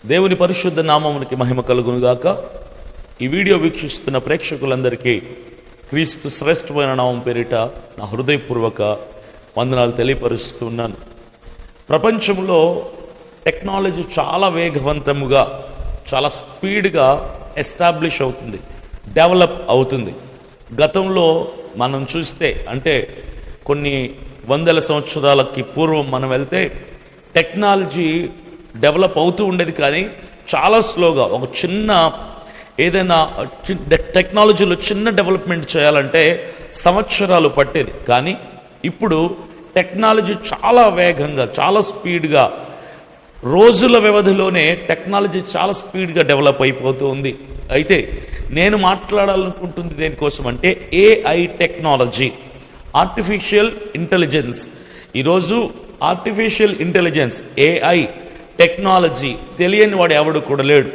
దేవుని పరిశుద్ధ నామమునికి మహిమ కలుగునుగాక. ఈ వీడియో వీక్షిస్తున్న ప్రేక్షకులందరికీ క్రీస్తు శ్రేష్టమైన నామం పేరిట నా హృదయపూర్వక వందనాలు తెలియపరుస్తున్నాను. ప్రపంచంలో టెక్నాలజీ చాలా వేగవంతముగా, చాలా స్పీడ్గా ఎస్టాబ్లిష్ అవుతుంది, డెవలప్ అవుతుంది. గతంలో మనం చూస్తే, అంటే కొన్ని వందల సంవత్సరాలకి పూర్వం మనం వెళ్తే టెక్నాలజీ డెవలప్ అవుతూ ఉండేది, కానీ చాలా స్లోగా. ఒక చిన్న ఏదైనా టెక్నాలజీలో చిన్న డెవలప్మెంట్ చేయాలంటే సంవత్సరాలు పట్టేది. కానీ ఇప్పుడు టెక్నాలజీ చాలా వేగంగా, చాలా స్పీడ్గా, రోజుల వ్యవధిలోనే టెక్నాలజీ చాలా స్పీడ్గా డెవలప్ అయిపోతూ ఉంది. అయితే నేను మాట్లాడాలనుకుంటుంది దేనికోసం అంటే ఏఐ టెక్నాలజీ, ఆర్టిఫిషియల్ ఇంటెలిజెన్స్. ఈరోజు ఆర్టిఫిషియల్ ఇంటెలిజెన్స్, ఏఐ టెక్నాలజీ తెలియని వాడు ఎవడు కూడా లేడు.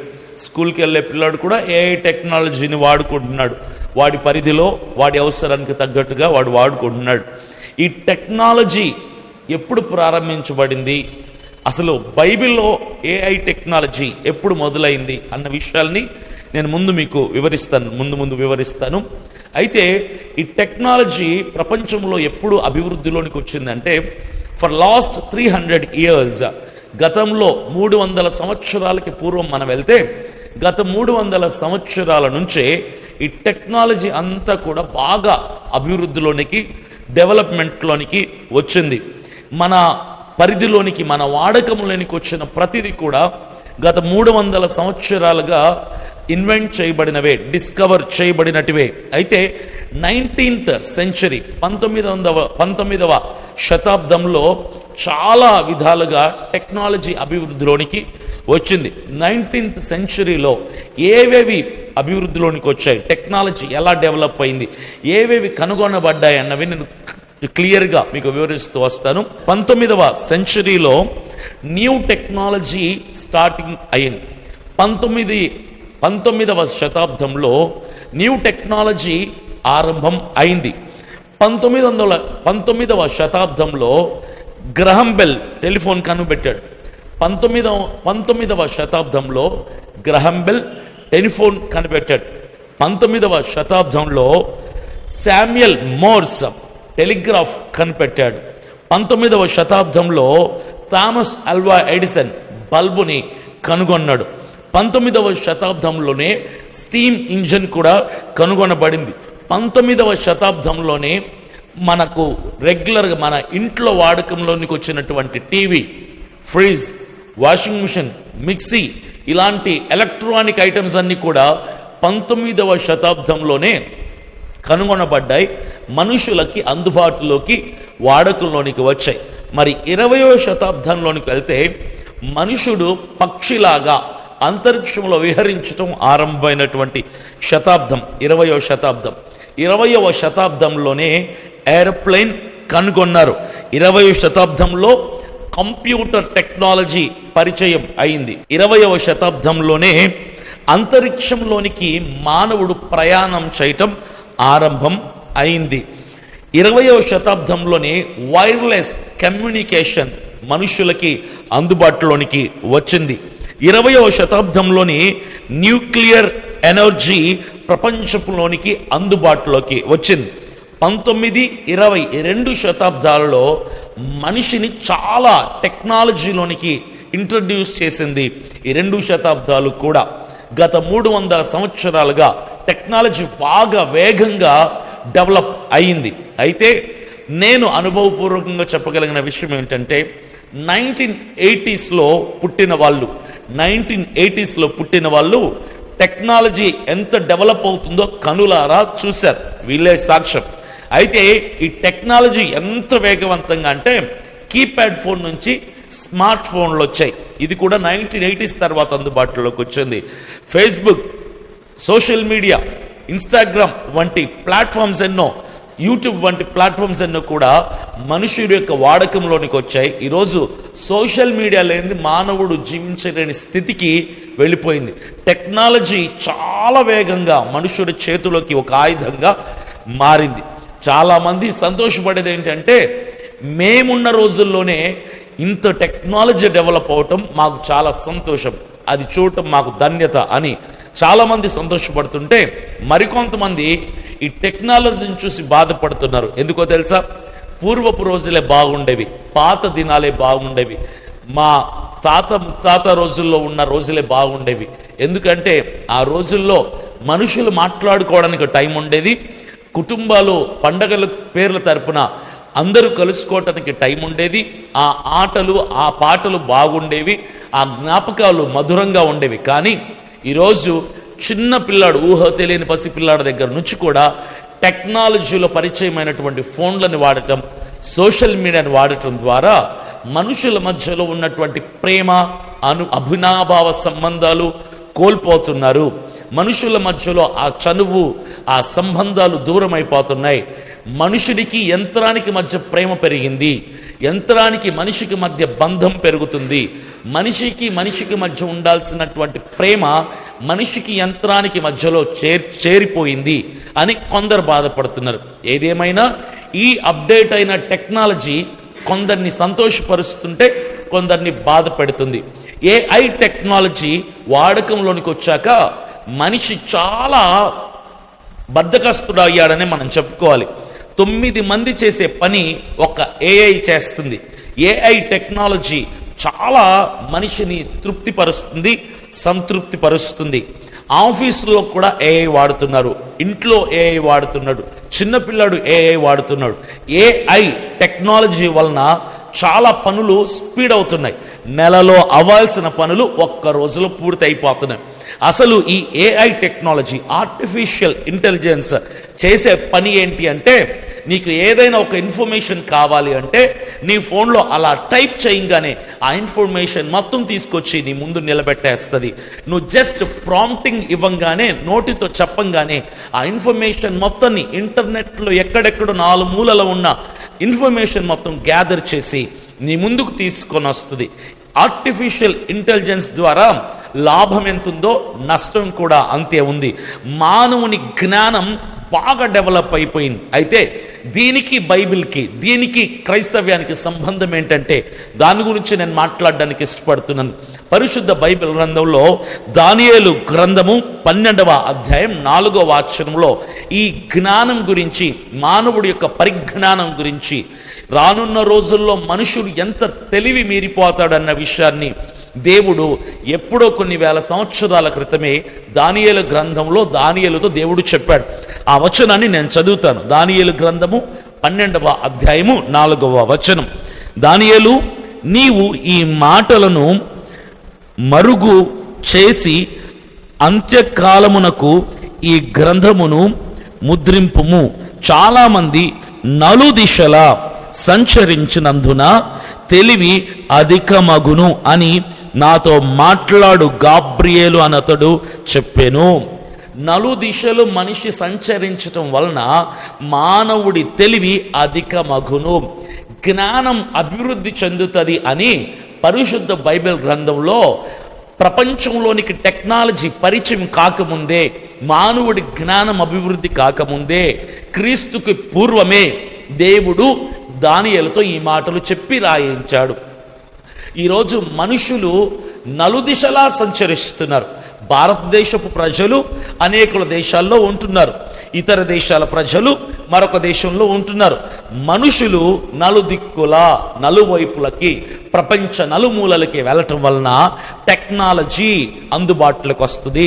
స్కూల్కి వెళ్ళే పిల్లాడు కూడా ఏఐ టెక్నాలజీని వాడుకుంటున్నాడు. వాడి పరిధిలో, వాడి అవసరానికి తగ్గట్టుగా వాడు వాడుకుంటున్నాడు. ఈ టెక్నాలజీ ఎప్పుడు ప్రారంభించబడింది, అసలు బైబిల్లో ఏఐ టెక్నాలజీ ఎప్పుడు మొదలైంది అన్న విషయాల్ని నేను ముందు వివరిస్తాను. అయితే ఈ టెక్నాలజీ ప్రపంచంలో ఎప్పుడు అభివృద్ధిలోనికి వచ్చిందంటే, ఫర్ లాస్ట్ 300 years, గతంలో 300 సంవత్సరాలకి పూర్వం మనం వెళ్తే, గత 300 సంవత్సరాల నుంచే ఈ టెక్నాలజీ అంతా కూడా బాగా అభివృద్ధిలోనికి, డెవలప్మెంట్లోనికి వచ్చింది. మన పరిధిలోనికి, మన వాడకంలోనికి వచ్చిన ప్రతిదీ కూడా గత 300 సంవత్సరాలుగా ఇన్వెంట్ చేయబడినవే, డిస్కవర్ చేయబడినటివే. అయితే 19th century, 19వ శతాబ్దంలో చాలా విధాలుగా టెక్నాలజీ అభివృద్ధిలోనికి వచ్చింది. 19th centuryలో ఏవేవి అభివృద్ధిలోనికి వచ్చాయి, టెక్నాలజీ ఎలా డెవలప్ అయింది, ఏవేవి కనుగొనబడ్డాయి అన్నవి నేను క్లియర్గా మీకు వివరిస్తూ వస్తాను. 19వ సెంచరీలో న్యూ టెక్నాలజీ స్టార్టింగ్ అయింది. 19వ శతాబ్దంలో న్యూ టెక్నాలజీ ఆరంభం అయింది. 19వ శతాబ్దంలో గ్రహం బెల్ టెలిఫోన్ కనిపెట్టాడు. 19వ శతాబ్దంలో గ్రహం బెల్ టెలిఫోన్ కనిపెట్టాడు. 19వ శతాబ్దంలో శామ్యుయల్ మోర్స్ టెలిగ్రాఫ్ కనిపెట్టాడు. 19వ శతాబ్దంలో థామస్ ఆల్వా ఎడిసన్ బల్బుని కనుగొన్నాడు. 19వ శతాబ్దంలోనే స్టీమ్ ఇంజన్ కూడా కనుగొనబడింది. 19వ శతాబ్దంలోనే మనకు రెగ్యులర్గా మన ఇంట్లో వాడకంలోనికి వచ్చినటువంటి TV, fridge, washing machine, mixie, ఇలాంటి ఎలక్ట్రానిక్ ఐటమ్స్ అన్నీ కూడా 19వ శతాబ్దంలోనే కనుగొనబడ్డాయి, మనుషులకి అందుబాటులోకి, వాడకంలోనికి వచ్చాయి. మరి 20వ శతాబ్దంలోనికి వెళ్తే మనుషుడు పక్షిలాగా అంతరిక్షంలో విహరించడం ఆరంభమైనటువంటి శతాబ్దం 20వ శతాబ్దం. 20వ శతాబ్దంలోనే ఏరోప్లేన్ కనుగొన్నారు. 20వ శతాబ్దంలో కంప్యూటర్ టెక్నాలజీ పరిచయం అయింది. 20వ శతాబ్దంలోనే అంతరిక్షంలోనికి మానవుడు ప్రయాణం చేయటం ఆరంభం అయింది. 20వ శతాబ్దంలోనే వైర్లెస్ కమ్యూనికేషన్ మనుషులకి అందుబాటులోనికి వచ్చింది. 20వ శతాబ్దంలోని న్యూక్లియర్ ఎనర్జీ ప్రపంచంలోనికి అందుబాటులోకి వచ్చింది. 19, 20 ఈ 2 శతాబ్దాలలో మనిషిని చాలా టెక్నాలజీలోనికి ఇంట్రడ్యూస్ చేసింది ఈ 2 శతాబ్దాలు కూడా. గత 300 సంవత్సరాలుగా టెక్నాలజీ బాగా వేగంగా డెవలప్ అయింది. అయితే నేను అనుభవపూర్వకంగా చెప్పగలిగిన విషయం ఏంటంటే, 1980sలో పుట్టిన వాళ్ళు టెక్నాలజీ ఎంత డెవలప్ అవుతుందో కనులారా చూశారు, వీళ్ళే సాక్ష్యం. అయితే ఈ టెక్నాలజీ ఎంత వేగవంతంగా అంటే, కీప్యాడ్ ఫోన్ నుంచి స్మార్ట్ ఫోన్లు వచ్చాయి. ఇది కూడా 1980s తర్వాత అందుబాటులోకి వచ్చింది. ఫేస్బుక్, సోషల్ మీడియా, ఇన్స్టాగ్రామ్ వంటి ప్లాట్ఫామ్స్ ఎన్నో, యూట్యూబ్ వంటి ప్లాట్ఫామ్స్ ఎన్నో కూడా మనుషుడి యొక్క వాడకంలోనికి వచ్చాయి. ఈరోజు సోషల్ మీడియా లేనిది మానవుడు జీవించలేని స్థితికి వెళ్ళిపోయింది. టెక్నాలజీ చాలా వేగంగా మనుషుడి చేతిలోకి ఒక ఆయుధంగా మారింది. చాలామంది సంతోషపడేది ఏంటంటే, మేమున్న రోజుల్లోనే ఇంత టెక్నాలజీ డెవలప్ అవటం మాకు చాలా సంతోషం. అది చూడటం మాకు ధన్యత అని చాలామంది సంతోషపడుతుంటే, మరికొంతమంది ఈ టెక్నాలజీని చూసి బాధపడుతున్నారు. ఎందుకో తెలుసా? పూర్వపు రోజులే బాగుండేవి, పాత దినాలే బాగుండేవి, మా ముత్తాత రోజుల్లో ఉన్న రోజులే బాగుండేవి. ఎందుకంటే ఆ రోజుల్లో మనుషులు మాట్లాడుకోవడానికి టైం ఉండేది, కుటుంబాలు పండగల పేర్ల తరపున అందరూ కలుసుకోవటానికి టైం ఉండేది, ఆ ఆటలు ఆ పాటలు బాగుండేవి, ఆ జ్ఞాపకాలు మధురంగా ఉండేవి. కానీ ఈరోజు చిన్న పిల్లాడు, ఊహ తెలియని పసిపిల్లాడి దగ్గర నుంచి కూడా టెక్నాలజీలో పరిచయమైనటువంటి ఫోన్లను వాడటం, సోషల్ మీడియాని వాడటం ద్వారా మనుషుల మధ్యలో ఉన్నటువంటి ప్రేమ, అభినాభావ సంబంధాలు కోల్పోతున్నారు. మనుషుల మధ్యలో ఆ చనువు, ఆ సంబంధాలు దూరం అయిపోతున్నాయి. మనుషుడికి యంత్రానికి మధ్య ప్రేమ పెరిగింది, యంత్రానికి మనిషికి మధ్య బంధం పెరుగుతుంది. మనిషికి మధ్య ఉండాల్సినటువంటి ప్రేమ మనిషికి యంత్రానికి మధ్యలో చేరిపోయింది అని కొందరు బాధపడుతున్నారు. ఏదేమైనా ఈ అప్డేట్ అయిన టెక్నాలజీ కొందరిని సంతోషపరుస్తుంటే కొందరిని బాధ పెడుతుంది. ఏఐ టెక్నాలజీ వాడకంలోనికి వచ్చాక మనిషి చాలా బద్ధకస్తుడు అయ్యాడని మనం చెప్పుకోవాలి. 9 మంది చేసే పని ఒక ఏఐ చేస్తుంది. ఏఐ టెక్నాలజీ చాలా మనిషిని తృప్తిపరుస్తుంది, సంతృప్తిపరుస్తుంది. ఆఫీసులో కూడా ఏఐ వాడుతున్నారు, ఇంట్లో ఏఐ వాడుతున్నాడు, చిన్నపిల్లాడు ఏఐ వాడుతున్నాడు. ఏఐ టెక్నాలజీ వలన చాలా పనులు స్పీడ్ అవుతున్నాయి. నెలలో అవ్వాల్సిన పనులు ఒక్క రోజులో పూర్తి అయిపోతున్నాయి. అసలు ఈ ఏఐ టెక్నాలజీ, ఆర్టిఫిషియల్ ఇంటెలిజెన్స్ చేసే పని ఏంటి అంటే, నీకు ఏదైనా ఒక ఇన్ఫర్మేషన్ కావాలి అంటే నీ ఫోన్లో అలా టైప్ చేయగానే ఆ ఇన్ఫర్మేషన్ మొత్తం తీసుకొచ్చి నీ ముందు నిలబెట్టేస్తుంది. నువ్వు జస్ట్ ప్రాంప్టింగ్ ఇవ్వంగానే, నోటితో చెప్పంగానే ఆ ఇన్ఫర్మేషన్ మొత్తాన్ని ఇంటర్నెట్లో ఎక్కడెక్కడో 4 మూలలో ఉన్న ఇన్ఫర్మేషన్ మొత్తం గ్యాదర్ చేసి నీ ముందుకు తీసుకొని వస్తుంది. ఆర్టిఫిషియల్ ఇంటెలిజెన్స్ ద్వారా లాభం ఎంతుందో నష్టం కూడా అంతే ఉంది. మానవుని జ్ఞానం బాగా డెవలప్ అయిపోయింది. అయితే దీనికి బైబిల్కి, దీనికి క్రైస్తవ్యానికి సంబంధం ఏంటంటే దాని గురించి నేను మాట్లాడడానికి ఇష్టపడుతున్నాను. పరిశుద్ధ బైబిల్ గ్రంథంలో దానియేలు గ్రంథము 12వ అధ్యాయం 4వ వచనంలో ఈ జ్ఞానం గురించి, మానవుడి యొక్క పరిజ్ఞానం గురించి, రానున్న రోజుల్లో మనుషుడు ఎంత తెలివి మీరిపోతాడన్న విషయాన్ని దేవుడు ఎప్పుడో కొన్ని వేల సంవత్సరాల క్రితమే దానియేలు గ్రంథంలో దానియేలుతో దేవుడు చెప్పాడు. ఆ వచనాన్ని నేను చదువుతాను. దానియేలు గ్రంథము 12వ అధ్యాయము 4వ వచనం. దానియేలు, నీవు ఈ మాటలను మరుగు చేసి అంత్యకాలమునకు ఈ గ్రంథమును ముద్రింపుము. చాలామంది నలుదిశలా సంచరించినందున తెలివి అధికమగును అని నాతో మాట్లాడు గాబ్రియేలు అనతడు చెప్పెను. నలుదిశలు మనిషి సంచరించటం వలన మానవుడి తెలివి అధికమగును, జ్ఞానం అభివృద్ధి చెందుతుంది అని పరిశుద్ధ బైబిల్ గ్రంథంలో ప్రపంచంలోనికి టెక్నాలజీ పరిచయం కాకముందే, మానవుడి జ్ఞానం అభివృద్ధి కాకముందే, క్రీస్తుకి పూర్వమే దేవుడు దానియేలుతో ఈ మాటలు చెప్పి రాయించాడు. ఈరోజు మనుషులు నలుదిశలా సంచరిస్తున్నారు. భారతదేశపు ప్రజలు అనేక దేశాల్లో ఉంటున్నారు, ఇతర దేశాల ప్రజలు మరొక దేశంలో ఉంటున్నారు. మనుషులు నలుదిక్కుల, నలువైపులకి, ప్రపంచ నలుమూలలకి వెళ్ళటం వలన టెక్నాలజీ అందుబాటులోకి వస్తుంది,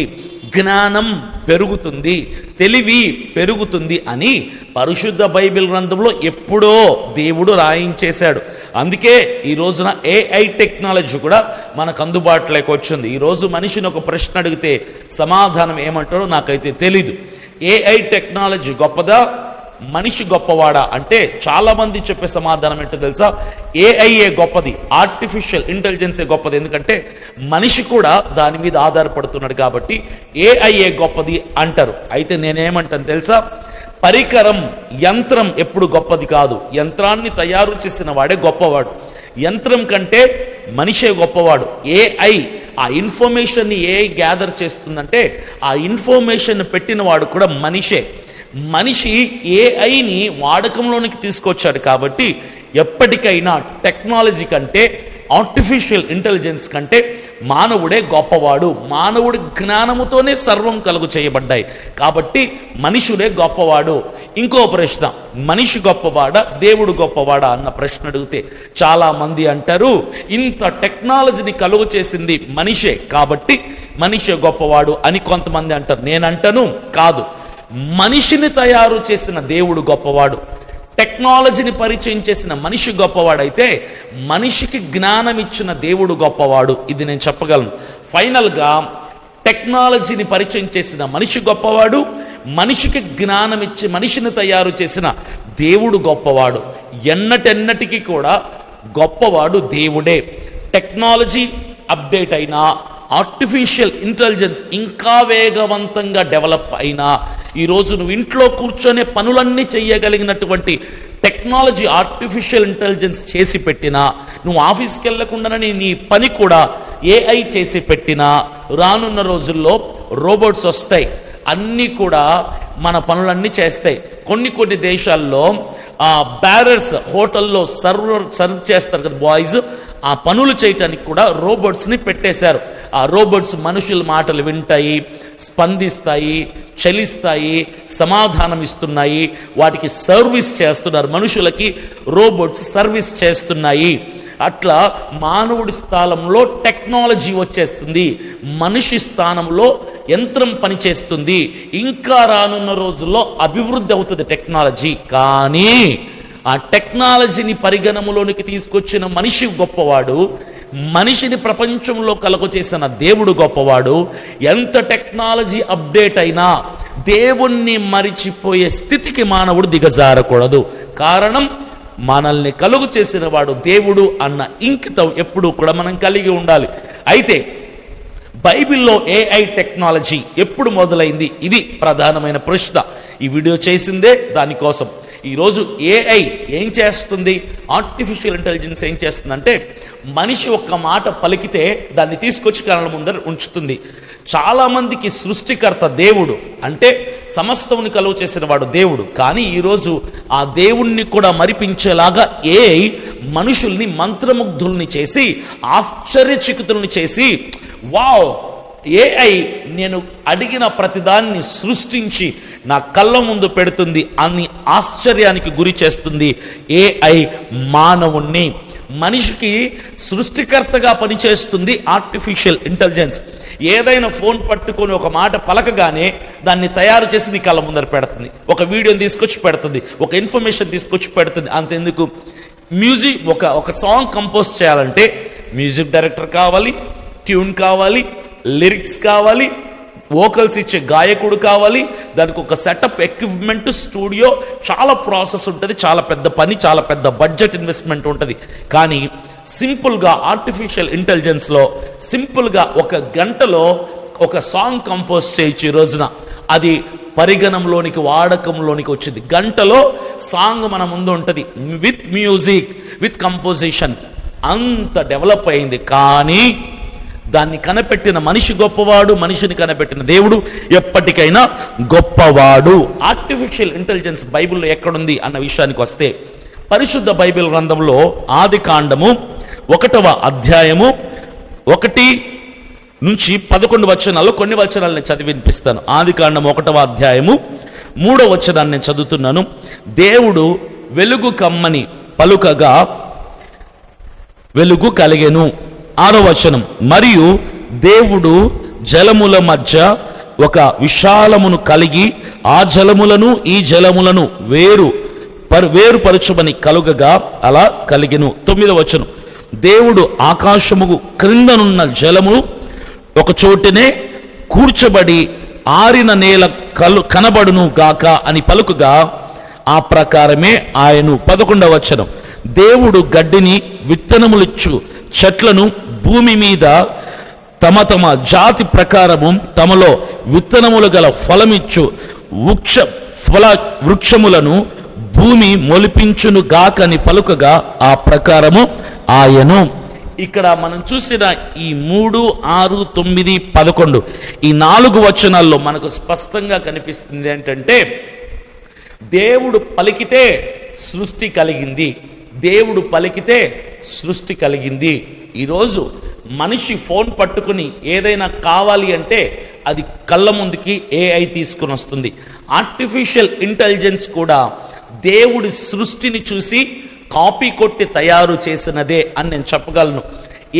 జ్ఞానం పెరుగుతుంది, తెలివి పెరుగుతుంది అని పరిశుద్ధ బైబిల్ గ్రంథంలో ఎప్పుడో దేవుడు రాయించేశాడు. అందుకే ఈ రోజున ఏఐ టెక్నాలజీ కూడా మనకు అందుబాటులోకి వచ్చింది. ఈరోజు మనిషిని ఒక ప్రశ్న అడిగితే సమాధానం ఏమంటాడో నాకైతే తెలీదు. ఏఐ టెక్నాలజీ గొప్పదా, మనిషి గొప్పవాడా అంటే చాలామంది చెప్పే సమాధానం ఏంటో తెలుసా? ఏఐఏ గొప్పది, ఆర్టిఫిషియల్ ఇంటెలిజెన్సే గొప్పది. ఎందుకంటే మనిషి కూడా దాని మీద ఆధారపడుతున్నాడు కాబట్టి ఏఐఏ గొప్పది అంటారు. అయితే నేనేమంటాను తెలుసా? పరికరం, యంత్రం ఎప్పుడు గొప్పది కాదు. యంత్రాన్ని తయారు చేసిన వాడే గొప్పవాడు. యంత్రం కంటే మనిషే గొప్పవాడు. ఏఐ, ఆ ఇన్ఫర్మేషన్ని ఏఐ గ్యాదర్ చేస్తుందంటే ఆ ఇన్ఫర్మేషన్ పెట్టిన వాడు కూడా మనిషే. మనిషి ఏఐని వాడకంలోనికి తీసుకొచ్చాడు కాబట్టి ఎప్పటికైనా టెక్నాలజీ కంటే ఆర్టిఫిషియల్ ఇంటెలిజెన్స్ కంటే మానవుడే గొప్పవాడు. మానవుడి జ్ఞానముతోనే సర్వం కలుగు చేయబడ్డాయి కాబట్టి మనుషుడే గొప్పవాడు. ఇంకో ప్రశ్న, మనిషి గొప్పవాడా దేవుడు గొప్పవాడా అన్న ప్రశ్న అడిగితే చాలా మంది అంటారు ఇంత టెక్నాలజీని కలుగు చేసింది మనిషే కాబట్టి మనిషే గొప్పవాడు అని కొంతమంది అంటారు. నేనంటాను కాదు, మనిషిని తయారు చేసిన దేవుడు గొప్పవాడు. టెక్నాలజీని పరిచయం చేసిన మనిషి గొప్పవాడైతే మనిషికి జ్ఞానం ఇచ్చిన దేవుడు గొప్పవాడు. ఇది నేను చెప్పగలను. ఫైనల్గా టెక్నాలజీని పరిచయం చేసిన మనిషి గొప్పవాడు, మనిషికి జ్ఞానం ఇచ్చి మనిషిని తయారు చేసిన దేవుడు గొప్పవాడు. ఎన్నటెన్నటికీ కూడా గొప్పవాడు దేవుడే. టెక్నాలజీ అప్డేట్ అయినా, ఆర్టిఫిషియల్ ఇంటెలిజెన్స్ ఇంకా వేగవంతంగా డెవలప్ అయినా, ఈరోజు నువ్వు ఇంట్లో కూర్చొనే పనులన్నీ చేయగలిగినటువంటి టెక్నాలజీ ఆర్టిఫిషియల్ ఇంటెలిజెన్స్ చేసి పెట్టినా, నువ్వు ఆఫీస్కి వెళ్ళకుండానే నీ పని కూడా ఏఐ చేసి పెట్టినా, రానున్న రోజుల్లో రోబోట్స్ వస్తాయి, అన్నీ కూడా మన పనులన్నీ చేస్తాయి. కొన్ని దేశాల్లో బ్యారర్స్ హోటల్లో సర్వ్ చేస్తారు కదా బాయ్స్, ఆ పనులు చేయటానికి కూడా రోబోట్స్ని పెట్టేశారు. ఆ రోబోట్స్ మనుషుల మాటలు వింటాయి, స్పందిస్తాయి, చలిస్తాయి, సమాధానం ఇస్తున్నాయి, వాటికి సర్వీస్ చేస్తున్నారు. మనుషులకి రోబోట్స్ సర్వీస్ చేస్తున్నాయి. అట్లా మానవుడి స్థానంలో టెక్నాలజీ వచ్చేస్తుంది, మనిషి స్థానంలో యంత్రం పనిచేస్తుంది. ఇంకా రానున్న రోజుల్లో అభివృద్ధి అవుతుంది టెక్నాలజీ. కానీ ఆ టెక్నాలజీని పరిగణములోనికి తీసుకొచ్చిన మనిషి గొప్పవాడు, మనిషిని ప్రపంచంలో కలుగ చేసిన దేవుడు గొప్పవాడు. ఎంత టెక్నాలజీ అప్డేట్ అయినా దేవుణ్ణి మరిచిపోయే స్థితికి మానవుడు దిగజారకూడదు. కారణం, మనల్ని కలుగు చేసిన వాడు దేవుడు అన్న ఇంకితం ఎప్పుడూ కూడా మనం కలిగి ఉండాలి. అయితే బైబిల్లో ఏఐ టెక్నాలజీ ఎప్పుడు మొదలైంది? ఇది ప్రధానమైన ప్రశ్న. ఈ వీడియో చేసిందే దానికోసం. ఈరోజు ఏఐ ఏం చేస్తుంది, ఆర్టిఫిషియల్ ఇంటెలిజెన్స్ ఏం చేస్తుందంటే, మనిషి ఒక్క మాట పలికితే దాన్ని తీసుకొచ్చి కళ్ళ ముందర ఉంచుతుంది. చాలామందికి సృష్టికర్త దేవుడు అంటే సమస్తముని కలుగు చేసిన వాడు దేవుడు. కానీ ఈరోజు ఆ దేవుణ్ణి కూడా మరిపించేలాగా ఏఐ మనుషుల్ని మంత్రముగ్ధుల్ని చేసి, ఆశ్చర్యచకితుల్ని చేసి, వావ్, ఏఐ నేను అడిగిన ప్రతిదాన్ని సృష్టించి నా కళ్ళ ముందు పెడుతుంది అని ఆశ్చర్యానికి గురి చేస్తుంది ఏఐ మానవుణ్ణి. మనిషికి సృష్టికర్తగా పనిచేస్తుంది ఆర్టిఫిషియల్ ఇంటెలిజెన్స్. ఏదైనా ఫోన్ పట్టుకొని ఒక మాట పలకగానే దాన్ని తయారు చేసి నీ కళ్ళ ముందర పెడుతుంది, ఒక వీడియోని తీసుకొచ్చి పెడుతుంది, ఒక ఇన్ఫర్మేషన్ తీసుకొచ్చి పెడుతుంది. అంతెందుకు, మ్యూజిక్ ఒక సాంగ్ కంపోజ్ చేయాలంటే మ్యూజిక్ డైరెక్టర్ కావాలి, ట్యూన్ కావాలి, లిరిక్స్ కావాలి, వోకల్స్ ఇచ్చే గాయకుడు కావాలి, దానికి ఒక సెటప్, ఎక్విప్మెంట్, స్టూడియో, చాలా ప్రాసెస్ ఉంటుంది, చాలా పెద్ద పని, చాలా పెద్ద బడ్జెట్ ఇన్వెస్ట్మెంట్ ఉంటుంది. కానీ సింపుల్గా ఆర్టిఫిషియల్ ఇంటెలిజెన్స్లో సింపుల్గా 1 గంటలో ఒక సాంగ్ కంపోజ్ చేయొచ్చు. ఈ రోజున అది పరిగణంలోనికి, వాడకంలోనికి వచ్చింది. గంటలో సాంగ్ మన ముందు ఉంటుంది, విత్ మ్యూజిక్, విత్ కంపోజిషన్. అంత డెవలప్ అయింది. కానీ దాన్ని కనిపెట్టిన మనిషి గొప్పవాడు, మనిషిని కనిపెట్టిన దేవుడు ఎప్పటికైనా గొప్పవాడు. ఆర్టిఫిషియల్ ఇంటెలిజెన్స్ బైబిల్లో ఎక్కడుంది అన్న విషయానికి వస్తే, పరిశుద్ధ బైబిల్ గ్రంథంలో ఆది కాండము 1వ అధ్యాయము 1 నుంచి 11 వచనాల్లో కొన్ని వచనాలు నేను చదివి వినిపిస్తాను. ఆది కాండము 1వ అధ్యాయము 3వ వచనాన్ని నేను చదువుతున్నాను. దేవుడు వెలుగు కమ్మని పలుకగా వెలుగు కలిగెను. 6వ వచనం, మరియు దేవుడు జలముల మధ్య ఒక విశాలమును కలిగి ఆ జలములను ఈ జలములను వేరుపరచుమని కలుగగా అలా కలిగెను. 9వ వచనం, దేవుడు ఆకాశము క్రిందనున్న జలము ఒక చోటనే కూర్చబడి ఆరిన నేల కనబడును గాక అని పలుకుగా ఆ ప్రకారమే ఆయను. 11వ వచనం, దేవుడు గడ్డిని విత్తనములిచ్చు చెట్లను భూమి మీద తమ తమ జాతి ప్రకారము తమలో విత్తనములు గల ఫలమిచ్చు వృక్షములను భూమి మొలిపించును గాకని పలుకగా ఆ ప్రకారము ఆయను. ఇక్కడ మనం చూసిన ఈ 3, 6, 9, 11 ఈ 4 వచనాల్లో మనకు స్పష్టంగా కనిపిస్తుంది ఏంటంటే, దేవుడు పలికితే సృష్టి కలిగింది, దేవుడు పలికితే సృష్టి కలిగింది. ఈరోజు మనిషి ఫోన్ పట్టుకుని ఏదైనా కావాలి అంటే అది కళ్ళ ముందుకి ఏఐ తీసుకుని వస్తుంది. ఆర్టిఫిషియల్ ఇంటెలిజెన్స్ కూడా దేవుడి సృష్టిని చూసి కాపీ కొట్టి తయారు చేసినదే అని నేను చెప్పగలను.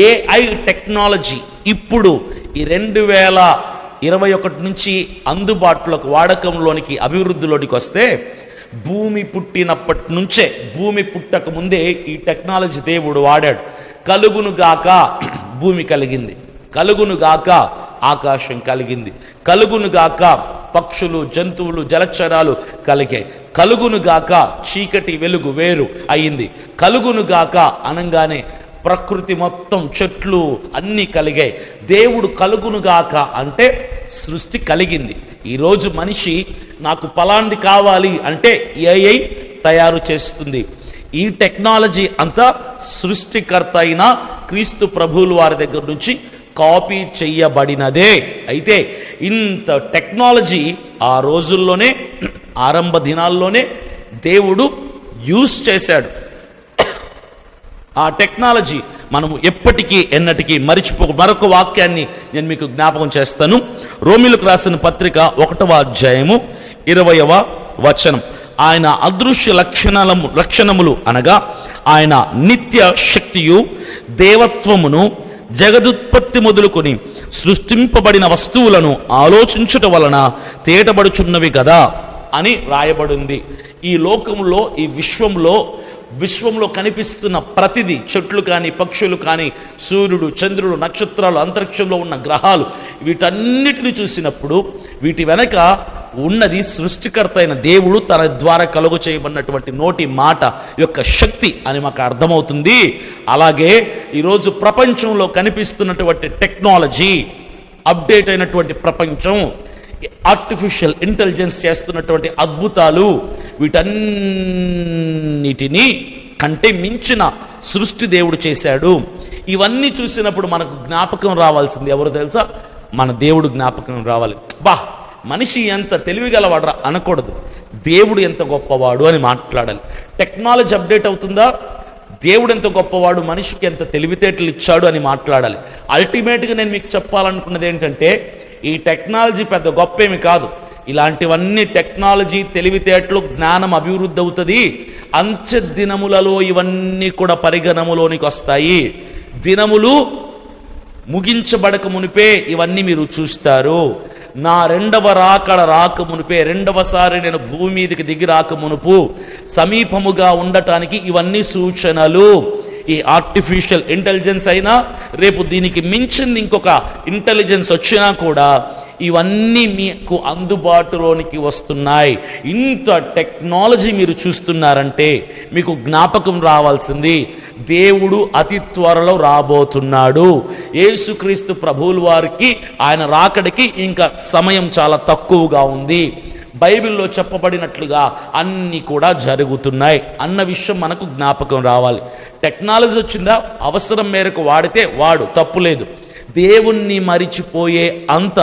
ఏఐ టెక్నాలజీ ఇప్పుడు ఈ 2021 నుంచి అందుబాటులోకి, వాడకంలోనికి, అభివృద్ధిలోనికి వస్తే, భూమి పుట్టినప్పటి నుంచే, భూమి పుట్టక ముందే ఈ టెక్నాలజీ దేవుడు వాడాడు. కలుగునుగాక భూమి కలిగింది, కలుగునుగాక ఆకాశం కలిగింది, కలుగునుగాక పక్షులు, జంతువులు, జలచరాలు కలిగాయి, కలుగునుగాక చీకటి వెలుగు వేరు అయింది, కలుగునుగాక అనగానే ప్రకృతి మొత్తం, చెట్లు అన్నీ కలిగాయి. దేవుడు కలుగునుగాక అంటే సృష్టి కలిగింది. ఈరోజు మనిషి నాకు పలాంది కావాలి అంటే ఏఐ తయారు చేస్తుంది. ఈ టెక్నాలజీ అంతా సృష్టికర్త అయిన క్రీస్తు ప్రభువుల వారి దగ్గర నుంచి కాపీ చెయ్యబడినదే. అయితే ఇంత టెక్నాలజీ ఆ రోజుల్లోనే, ఆరంభ దినాల్లోనే దేవుడు యూజ్ చేశాడు. ఆ టెక్నాలజీ మనము ఎప్పటికీ ఎన్నటికీ మరొక వాక్యాన్ని నేను మీకు జ్ఞాపకం చేస్తాను. రోమిలకు రాసిన పత్రిక 1వ అధ్యాయము 20వ వచనం. ఆయన అదృశ్య లక్షణములు అనగా ఆయన నిత్య శక్తియు దేవత్వమును జగదుత్పత్తి మొదలుకొని సృష్టింపబడిన వస్తువులను ఆలోచించుట వలన తేటబడుచున్నవి కదా అని రాయబడింది. ఈ లోకంలో, ఈ విశ్వంలో కనిపిస్తున్న ప్రతిదీ, చెట్లు కానీ, పక్షులు కానీ, సూర్యుడు, చంద్రుడు, నక్షత్రాలు, అంతరిక్షంలో ఉన్న గ్రహాలు, వీటన్నిటిని చూసినప్పుడు వీటి వెనక ఉన్నది సృష్టికర్త అయిన దేవుడు తన ద్వారా కలుగు చేయబడినటువంటి నోటి మాట యొక్క శక్తి అని మాకు అర్థమవుతుంది. అలాగే ఈరోజు ప్రపంచంలో కనిపిస్తున్నటువంటి టెక్నాలజీ, అప్డేట్ అయినటువంటి ప్రపంచం, ఆర్టిఫిషియల్ ఇంటెలిజెన్స్ చేస్తున్నటువంటి అద్భుతాలు, వీటన్నిటినీ కంటే మించిన సృష్టి దేవుడు చేశాడు. ఇవన్నీ చూసినప్పుడు మనకు జ్ఞాపకం రావాల్సింది ఎవరు తెలుసా? మన దేవుడు జ్ఞాపకం రావాలి. మనిషి ఎంత తెలివిగలవాడరా అనకూడదు, దేవుడు ఎంత గొప్పవాడు అని మాట్లాడాలి. టెక్నాలజీ అప్డేట్ అవుతుందా, దేవుడు ఎంత గొప్పవాడు, మనిషికి ఎంత తెలివితేటలు ఇచ్చాడు అని మాట్లాడాలి. అల్టిమేట్గా నేను మీకు చెప్పాలనుకున్నది ఏంటంటే, ఈ టెక్నాలజీ పెద్ద గొప్పేమి కాదు. ఇలాంటివన్నీ టెక్నాలజీ, తెలివితేటలు, జ్ఞానం అభివృద్ధి అవుతుంది. అంచె దినములలో ఇవన్నీ కూడా పరిగణములోనికి వస్తాయి. దినములు ముగించబడక మునిపే ఇవన్నీ మీరు చూస్తారు. నా రెండవ రాక మునిపే, రెండవసారి నేను భూమి మీదకి దిగి రాక మునుపు సమీపముగా ఉండటానికి ఇవన్నీ సూచనలు. ఈ ఆర్టిఫిషియల్ ఇంటెలిజెన్స్ అయినా, రేపు దీనికి మించింది ఇంకొక ఇంటెలిజెన్స్ వచ్చినా కూడా ఇవన్నీ మీకు అందుబాటులోనికి వస్తున్నాయి. ఇంత టెక్నాలజీ మీరు చూస్తున్నారంటే మీకు జ్ఞాపకం రావాల్సింది, దేవుడు అతి త్వరలో రాబోతున్నాడు. యేసుక్రీస్తు ప్రభువుల వారికి, ఆయన రాకడికి ఇంకా సమయం చాలా తక్కువగా ఉంది. బైబిల్లో చెప్పబడినట్లుగా అన్నీ కూడా జరుగుతున్నాయి అన్న విషయం మనకు జ్ఞాపకం రావాలి. టెక్నాలజీ వచ్చిందా, అవసరం మేరకు వాడితే వాడు, తప్పులేదు. దేవుణ్ణి మరిచిపోయే అంత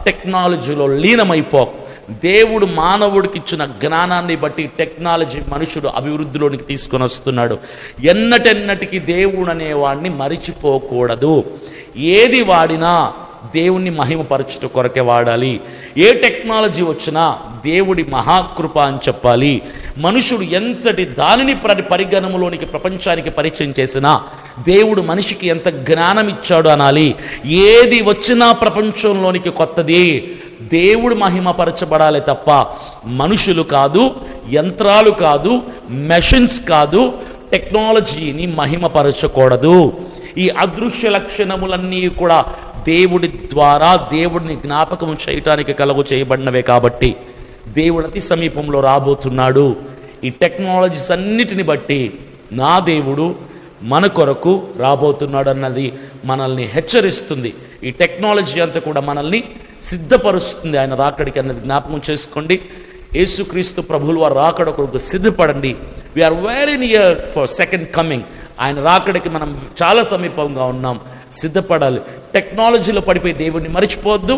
టెక్నాలజీలో లీనమైపోకు. దేవుడు మానవుడికి ఇచ్చిన జ్ఞానాన్ని బట్టి టెక్నాలజీ మనుషుడు అభివృద్ధిలోనికి తీసుకొని వస్తున్నాడు. ఎన్నటెన్నటికి దేవుడు అనేవాడిని మరిచిపోకూడదు. ఏది వాడినా దేవుణ్ణి మహిమపరచుట కొరకే వాడాలి. ఏ టెక్నాలజీ వచ్చినా దేవుడి మహాకృప అని చెప్పాలి. మనుషుడు ఎంతటి దానిని పరిగణములోనికి, ప్రపంచానికి పరిచయం చేసినా దేవుడు మనిషికి ఎంత జ్ఞానం ఇచ్చాడు అనాలి. ఏది వచ్చినా ప్రపంచంలోనికి కొత్తది, దేవుడు మహిమపరచబడాలి తప్ప మనుషులు కాదు, యంత్రాలు కాదు, మెషిన్స్ కాదు, టెక్నాలజీని మహిమపరచకూడదు. ఈ అదృశ్య లక్షణములన్నీ కూడా దేవుడి ద్వారా, దేవుడిని జ్ఞాపకం చేయటానికి కలుగు చేయబడినవే. కాబట్టి దేవుడు అతి సమీపంలో రాబోతున్నాడు. ఈ టెక్నాలజీస్ అన్నిటిని బట్టి నా దేవుడు మన కొరకు రాబోతున్నాడు అన్నది మనల్ని హెచ్చరిస్తుంది. ఈ టెక్నాలజీ అంతా కూడా మనల్ని సిద్ధపరుస్తుంది ఆయన రాకడికి అన్నది జ్ఞాపకం చేసుకోండి. యేసుక్రీస్తు ప్రభువుల వారు రాకడ కొరకు సిద్ధపడండి. We are very near for second coming. ఆయన రాకడికి మనం చాలా సమీపంగా ఉన్నాం, సిద్ధపడాలి. టెక్నాలజీలో పడిపోయి దేవుణ్ణి మర్చిపోవద్దు,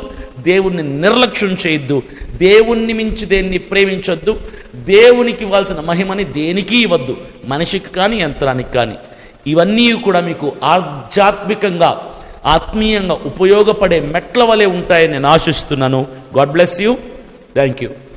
దేవుణ్ణి నిర్లక్ష్యం చేయొద్దు, దేవుణ్ణి మించి దేన్ని ప్రేమించొద్దు, దేవునికి ఇవ్వాల్సిన మహిమని దేనికి ఇవ్వద్దు, మనిషికి కానీ యంత్రానికి కానీ. ఇవన్నీ కూడా మీకు ఆధ్యాత్మికంగా ఆత్మీయంగా ఉపయోగపడే మెట్ల వలె ఉంటాయని నేను ఆశిస్తున్నాను. God bless you. Thank you.